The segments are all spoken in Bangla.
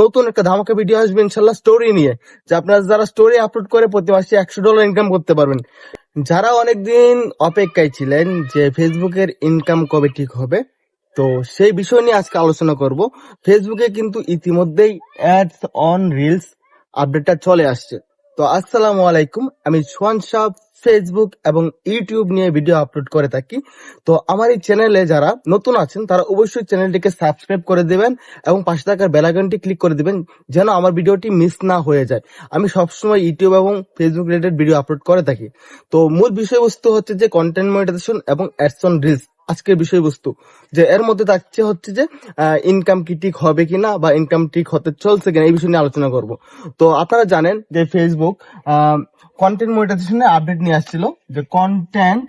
নতুন একটা ধামাকা ভিডিও আসবে ইনশাল্লাহ স্টোরি নিয়ে, যে আপনারা যারা স্টোরি আপলোড করে প্রতি মাসে $100 ইনকাম করতে পারবেন। যারা অনেকদিন অপেক্ষায় ছিলেন যে ফেসবুকের ইনকাম কবে ঠিক হবে, তো সেই বিষয় নিয়ে আজকে আলোচনা করব। ফেসবুকে কিন্তু ইতিমধ্যেই অ্যাডস অন রিলস আপডেটটা চলে আসছে। তো আসসালামু আলাইকুম, আমি সোহান শাহ ফেসবুক এবং ইউটিউব নিয়ে ভিডিও আপলোড করে থাকি। তো আমার এই চ্যানেলে যারা নতুন আছেন তারা অবশ্যই চ্যানেলটিকে সাবস্ক্রাইব করে দিবেন এবং পাশে থাকা বেল আইকনটি ক্লিক করে দিবেন, যেন আমার ভিডিওটি মিস না হয়ে যায়। আমি সবসময় ইউটিউব এবং ফেসবুক রিলেটেড ভিডিও আপলোড করে থাকি। তো মূল বিষয়বস্তু হচ্ছে যে কন্টেন্ট মনিটাইজেশন এবং অ্যাডস অন রিলস আজকের বিষয়বস্তু। যে এর মধ্যে থাকছে হচ্ছে যে ইনকাম কি ঠিক হবে কিনা বা ইনকাম ঠিক হতে চলছে কিনা, এই বিষয় নিয়ে আলোচনা করব। তো আপনারা জানেন যে ফেসবুক কন্টেন্ট মনিটাইজেশনে আপডেট নিয়ে আসছিল, যে কন্টেন্ট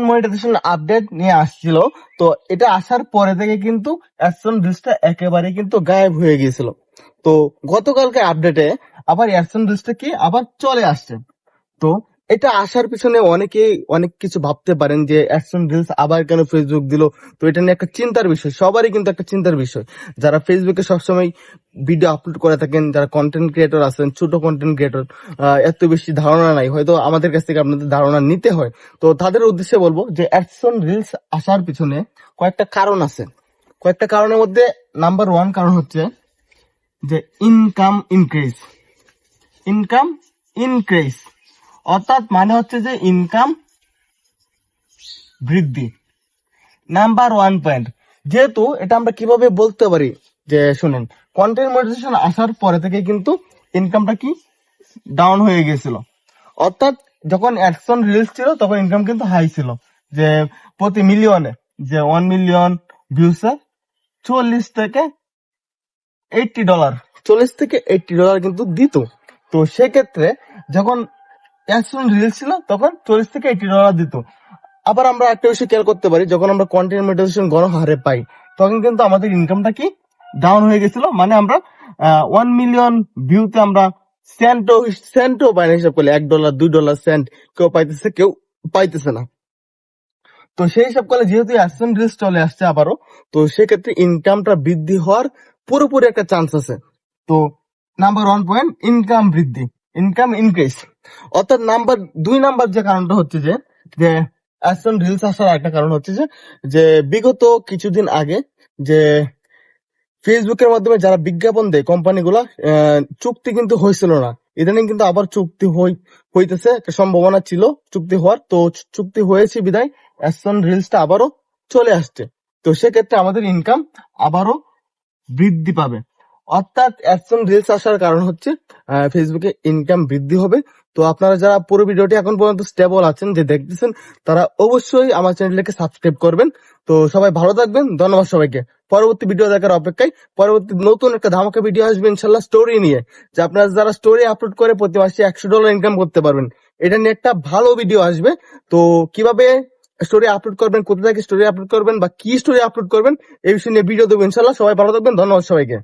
মনিটাইজেশন আপডেট নিয়ে আসছিল। তো এটা আসার পরে থেকে কিন্তু অ্যাডসন রিলসটা একেবারে কিন্তু গায়েব হয়ে গিয়েছিল। তো গতকালকে আপডেটে আবার অ্যাডসন রিলসটা কি আবার চলে আসছে। তো এটা আসার পিছনে অনেকেই অনেক কিছু ভাবতে পারেন যে অ্যাডসন রিলস আবার কেন ফেসবুক দিল। তো এটা নিয়ে একটা চিন্তার বিষয়, সবারই কিন্তু একটা চিন্তার বিষয়। যারা ফেসবুকে সবসময় ভিডিও আপলোড করে থাকেন, যারা কন্টেন্ট ক্রিয়েটর আছেন, ছোট কন্টেন্ট ক্রিয়েটর, এত বেশি ধারণা নাই, হয়তো আমাদের কাছ থেকে আপনাদের ধারণা নিতে হয়। তো তাদের উদ্দেশ্যে বলবো যে অ্যাডসন রিলস আসার পিছনে কয়েকটা কারণ আছে। কয়েকটা কারণের মধ্যে নাম্বার 1 কারণ হচ্ছে যে ইনকাম ইনক্রিজ, অর্থাৎ মানে হচ্ছে যে ইনকাম বৃদ্ধি। নাম্বার 1 পয়েন্ট, যেহেতু এটা আমরা কিভাবে বলতে পারি, যে শুনুন, কন্টেন্ট মনিটাইজেশন আসার পরে থেকে কিন্তু ইনকামটা কি ডাউন হয়ে গেছিল। অর্থাৎ যখন অ্যাডসন রিলস ছিল তখন ইনকাম কিন্তু হাই ছিল, যে প্রতি মিলিয়নে যে 1 মিলিয়ন ভিউসে $40 থেকে $80 কিন্তু দিত। তো সেক্ষেত্রে যখন অ্যাডসন রিলস ছিল তখন $40 থেকে $80 দিত। আবার আমরা একটা বিষয় খেয়াল করতে পারি, যখন আমরা কন্টেন্ট মনিটাইজেশন গণহারে পাই তখন কিন্তু আমাদের ইনকামটা কি ডাউন হয়ে গেছিল। মানে আমরা 1 মিলিয়ন ভিউতে আমরা সেন্টও পাই না, হিসাব করলে $1 $2 সেন্ট কেউ পাইতেছে, কেউ পাইতেছে না। তো সেই হিসাব করলে যেহেতু অ্যাডসন রিলস চলে আসছে আবারও, তো সেক্ষেত্রে ইনকামটা বৃদ্ধি হওয়ার পুরোপুরি একটা চান্স আছে। তো নাম্বার 1 পয়েন্ট ইনকাম বৃদ্ধি, ইনকাম ইনক্রিজ। অর্থাৎ নাম্বার 2 নাম্বার যে কারণটা হচ্ছে যে অ্যাডসন রিলস আসার একটা কারণ হচ্ছে যে বিগত কিছুদিন আগে যে ফেসবুকের মাধ্যমে যারা বিজ্ঞাপন দেয় কোম্পানিগুলা, চুক্তি কিন্তু হয়েছিল না। ইদানিং কিন্তু আবার চুক্তি হইতেছে, একটা সম্ভাবনা ছিল চুক্তি হওয়ার। তো চুক্তি হয়েছে বিদায় অ্যাডসন রিলসটা আবারও চলে আসছে। তো সেক্ষেত্রে আমাদের ইনকাম আবারও বৃদ্ধি পাবে। অর্থাৎ অ্যাডসন রিলস আসার কারণ হচ্ছে ফেসবুকে ইনকাম বৃদ্ধি হবে। তো আপনারা যারা পুরো ভিডিওটি এখন পর্যন্ত স্টেবল আছেন যে দেখতেছেন, তারা অবশ্যই আমার চ্যানেলটিকে সাবস্ক্রাইব করবেন। তো সবাই ভালো থাকবেন, ধন্যবাদ সবাইকে। পরবর্তী ভিডিও দেখার অপেক্ষায়। পরবর্তী নতুন একটা ধামাকা ভিডিও আসবে ইনশাল্লাহ স্টোরি নিয়ে, যে আপনারা যারা স্টোরি আপলোড করে প্রতি মাসে $100 ইনকাম করতে পারবেন, এটা নিয়ে একটা ভালো ভিডিও আসবে। তো কিভাবে স্টোরি আপলোড করবেন, কোথা থেকে স্টোরি আপলোড করবেন বা কি স্টোরি আপলোড করবেন, এই বিষয় নিয়ে ভিডিও দেবো ইনশাল্লাহ। সবাই ভালো থাকবেন, ধন্যবাদ সবাইকে।